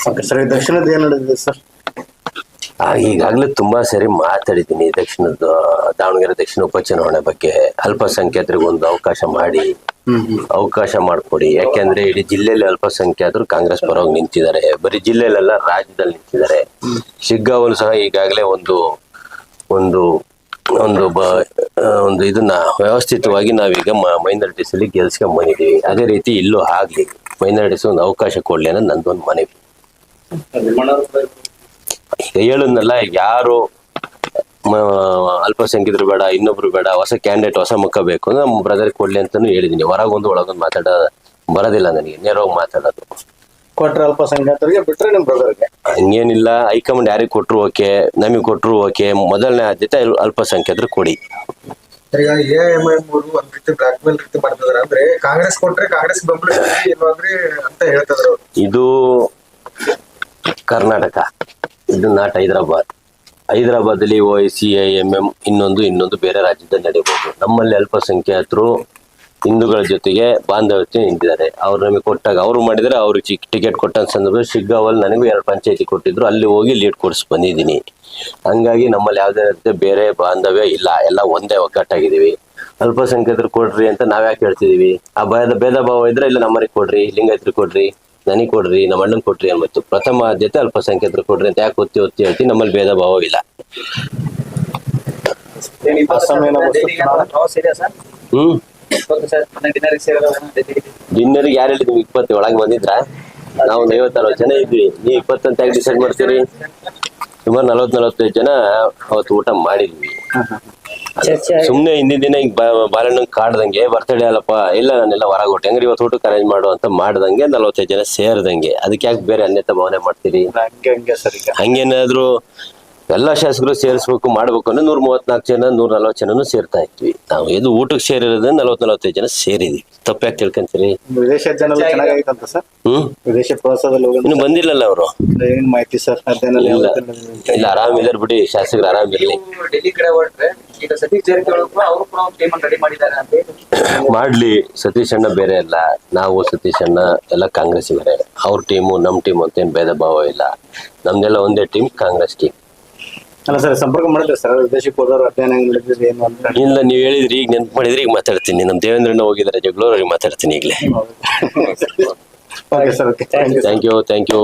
Okay sir, ದಕ್ಷಿಣದ ಏನ್ ನಡೆದಿದೆ ಸರ್? ಈಗಾಗಲೇ ತುಂಬಾ ಸರಿ ಮಾತಾಡಿದ್ದೀನಿ ದಕ್ಷಿಣದ ದಾವಣಗೆರೆ ದಕ್ಷಿಣ ಉಪಚುನಾವಣೆ ಬಗ್ಗೆ. ಅಲ್ಪಸಂಖ್ಯಾತರಿಗೆ ಒಂದು ಅವಕಾಶ ಮಾಡಿಕೊಡಿ. ಯಾಕೆಂದ್ರೆ ಇಡೀ ಜಿಲ್ಲೆಯಲ್ಲಿ ಅಲ್ಪಸಂಖ್ಯಾತರು ಕಾಂಗ್ರೆಸ್ ಪರವಾಗಿ ನಿಂತಿದ್ದಾರೆ. ಬರೀ ಜಿಲ್ಲೆಯಲ್ಲ, ರಾಜ್ಯದಲ್ಲಿ ನಿಂತಿದ್ದಾರೆ. ಶಿಗ್ಗಾಂವಲ್ಲೂ ಸಹ ಈಗಾಗಲೇ ಒಂದು ಒಂದು ಒಂದು ಇದನ್ನ ವ್ಯವಸ್ಥಿತವಾಗಿ ನಾವೀಗ ಮೈನಾರಿಟೀಸ್ ಅಲ್ಲಿ ಗೆಲ್ಸ್ಕೊಂಡ್ ಬಂದಿದ್ದೀವಿ. ಅದೇ ರೀತಿ ಇಲ್ಲೂ ಆಗ್ಲಿ, ಮೈನಾರಿಟೀಸ್ ಒಂದು ಅವಕಾಶ ಕೊಡ್ಲಿ ಅನ್ನೋದು ನಂದೊಂದು ಮನವಿ. ಈಗ ಹೇಳದ್ನಲ್ಲ, ಯಾರು ಅಲ್ಪಸಂಖ್ಯಾತರು ಬೇಡ, ಇನ್ನೊಬ್ರು ಬೇಡ, ಹೊಸ ಕ್ಯಾಂಡಿಡೇಟ್, ಹೊಸ ಮುಖ ಬೇಕು ಅಂದ್ರೆ ನಮ್ಮ ಬ್ರದರ್ ಕೊಡ್ಲಿ ಅಂತಾನು ಹೇಳಿದೀನಿ. ಹೊರಗೊಂದು ಒಳಗೊಂದು ಬರೋದಿಲ್ಲ ನನಗೆ, ನೇರವಾಗಿ ಮಾತಾಡೋದು. ಕೊಟ್ರೆ ಅಲ್ಪಸಂಖ್ಯಾತರಿಗೆ, ಬಿಟ್ರೆ ನಿಮ್ ಬ್ರದರ್ಗೆ. ಹಂಗೇನಿಲ್ಲ, ಹೈಕಮಾಂಡ್ ಯಾರಿಗೆ ಕೊಟ್ರು ಓಕೆ, ನಮಗೆ ಕೊಟ್ರು ಓಕೆ. ಮೊದಲನೇ ಆದ್ಯತೆ ಅಲ್ಪಸಂಖ್ಯಾತರು ಕೊಡಿ. ಈಗ AIMIM ಅವರು ಒಂದ್ ರೀತಿ ಬ್ಲಾಕ್ ಮೇಲ್ ರೀತಿ ಮಾಡ್ತಿದಾರೆ. ಅಂದ್ರೆ ಕಾಂಗ್ರೆಸ್ ಕೊಟ್ರೆ ಕಾಂಗ್ರೆಸ್ ಬೆಂಬಲ ಇಲ್ವಾಂದ್ರೆ ಅಂತ ಹೇಳ್ತಿದ್ರು. ಇದು ಕರ್ನಾಟಕ, ಇದು ನಾಟ್ ಹೈದರಾಬಾದ್ ಅಲ್ಲಿ OIC AIMIM ಇನ್ನೊಂದು ಬೇರೆ ರಾಜ್ಯದಲ್ಲಿ ನಡೀಬಹುದು. ನಮ್ಮಲ್ಲಿ ಅಲ್ಪಸಂಖ್ಯಾತರು ಹಿಂದೂಗಳ ಜೊತೆಗೆ ಬಾಂಧವ್ಯತೆ ನಿಂತಿದ್ದಾರೆ. ಅವ್ರು ನಮಗೆ ಕೊಟ್ಟಾಗ ಅವ್ರು ಮಾಡಿದ್ರೆ, ಅವ್ರಿಗೆ ಟಿಕೆಟ್ ಕೊಟ್ಟ ಸಂದರ್ಭದಲ್ಲಿ ಶಿಗ್ಗಾಂವಲ್ಲಿ ನನಗೂ 2 ಪಂಚಾಯತಿ ಕೊಟ್ಟಿದ್ರು, ಅಲ್ಲಿ ಹೋಗಿ ಲೀಡ್ ಕೊಡಿಸಿ ಬಂದಿದ್ದೀನಿ. ಹಂಗಾಗಿ ನಮ್ಮಲ್ಲಿ ಯಾವುದೇ ಬೇರೆ ಬಾಂಧವ್ಯ ಇಲ್ಲ, ಎಲ್ಲ ಒಂದೇ ಒಗ್ಗಟ್ಟಾಗಿದ್ದೀವಿ. ಅಲ್ಪಸಂಖ್ಯಾತರು ಕೊಡ್ರಿ ಅಂತ ನಾವ್ಯಾಕೆ ಹೇಳ್ತಿದೀವಿ? ಆ ಭೇದ ಭಾವ ಇದ್ರೆ, ಇಲ್ಲ ನಮ್ಮರಿಗೆ ಕೊಡ್ರಿ, ಲಿಂಗಾಯತರು ಕೊಡ್ರಿ, ನನಗೆ ಕೊಡ್ರಿ, ನಮ್ಮ ಅಣ್ಣನ್ ಕೊಡ್ರಿ ಅನ್ಬತ್ತು. ಪ್ರಥಮ ಆದ್ಯತೆ ಅಲ್ಪಸಂಖ್ಯಾತರು ಕೊಡ್ರಿ ಅಂತ ಯಾಕೆ ಒತ್ತಿ ಹೇಳ್ತೀವಿ? ನಮ್ಮಲ್ಲಿ ಭೇದ ಭಾವ ಇಲ್ಲ. ಡಿನ್ನರ್ಗೆ ಯಾರು ಹೇಳಿದ್ವಿ? 20 ಒಳಗೆ ಬಂದಿದ್ರ? ನಾವು 50-60 ಜನ ಇದ್ವಿ. ನೀವು 20 ಅಂತ ಯಾಕೆ ಡಿಸೈಡ್ ಮಾಡ್ತೀರಿ? ಸುಮಾರು 40-45 ಜನ ಅವತ್ತು ಊಟ ಮಾಡಿದ್ವಿ. ಸುಮ್ನೆ ಹಿಂದಿನ ದಿನ ಈಗ ಬಾಲಣ್ಣಂಗ್ ಕಾಡ್ದಂಗೆ ಬರ್ತಡೇ ಅಲ್ಲಪ್ಪ, ಇಲ್ಲ ನಾನೆಲ್ಲ ಹೊರಗೆ ಹೊಟ್ಟೆ ಹಂಗ್ರಿ ಇವತ್ತು ಊಟಕ್ಕೆ ಅರೇಂಜ್ ಮಾಡು ಅಂತ ಮಾಡ್ದಂಗೆ 45 ಜನ ಸೇರ್ದಂಗೆ. ಅದಕ್ಕೆ ಯಾಕೆ ಬೇರೆ ಅನ್ಯತಾ ಭಾವನೆ ಮಾಡ್ತೀರಿ? ಹಂಗೇನಾದ್ರು ಎಲ್ಲಾ ಶಾಸಕರು ಸೇರಿಸ್ಬೇಕು ಮಾಡ್ಬೇಕು ಅಂದ್ರೆ 134 ಜನ 140 ಜನನು ಸೇರ್ತಾ ಇದ್ವಿ. ನಾವು ಇದು ಊಟಕ್ಕೆ ಸೇರಿರೋದ್ರಿಂದ 40-45 ಜನ ಸೇರಿದ್ವಿ. ತಪ್ಪ್ಯಾಕೆ ತಿಳ್ಕೊಂತೀರಿ? ವಿದೇಶ ಚೆನ್ನಾಗಿತ್ತಂತ ಸರ್. ವಿದೇಶ ಪ್ರವಾಸದಲ್ಲಿ ಇನ್ನು ಬಂದಿಲ್ಲಲ್ಲ ಅವರು. ಏನ್ ಮಾಹಿತಿ ಸರ್? ಇಲ್ಲ, ಆರಾಮಿದಾರೆ ಬಿಡಿ, ಶಾಸಕರು ಆರಾಮಿರ್ಲಿ. ಡೆಲ್ಲಿ ಕಡೆ ಹೊರಟ್ರೆ ಈಗ ಸತೀಶ್ ಜಾರಕಿಹೊಳಿ ಅವರು ಕೂಡ ಒಂದು ಟೀಮ್ ರೆಡಿ ಮಾಡಿದ್ದಾರೆ ಅಂತ ಮಾಡ್ಲಿ. ಸತೀಶ್ ಅಣ್ಣ ಬೇರೆ ಅಲ್ಲ, ನಾವು ಸತೀಶ್ ಅಣ್ಣ ಎಲ್ಲ ಕಾಂಗ್ರೆಸ್ ಬೇರೆ. ಅವ್ರ ಟೀಮು ನಮ್ಮ ಟೀಮ್ ಅಂತ ಏನ್ ಭೇದ ಭಾವ ಇಲ್ಲ. ನಮ್ದೆಲ್ಲ ಒಂದೇ ಟೀಮ್, ಕಾಂಗ್ರೆಸ್ ಟೀಮ್. ಅಲ್ಲ ಸರ್, ಸಂಪರ್ಕ ಮಾಡಿದ್ರೆ ಸರ್ ವಿದೇಶಕ್ಕೆ ಹೋದವ್ರು ಅಧ್ಯಯನ ಹೆಂಗ್ ನಡೆದಿದೆ ಏನು ಅಂತ? ಇಲ್ಲ, ನೀವ್ ಹೇಳಿದ್ರಿ, ಈಗ ನೆನ್ಪು ಮಾಡಿದ್ರೆ ಈಗ ಮಾತಾಡ್ತೀನಿ. ನಮ್ ದೇವೇಂದ್ರಣ್ಣ ಹೋಗಿದ್ದಾರೆ ಜಗಳೂರು, ಅವ್ರಿಗೆ ಮಾತಾಡ್ತೀನಿ ಈಗಲೇ. Okay sir, okay, thank you.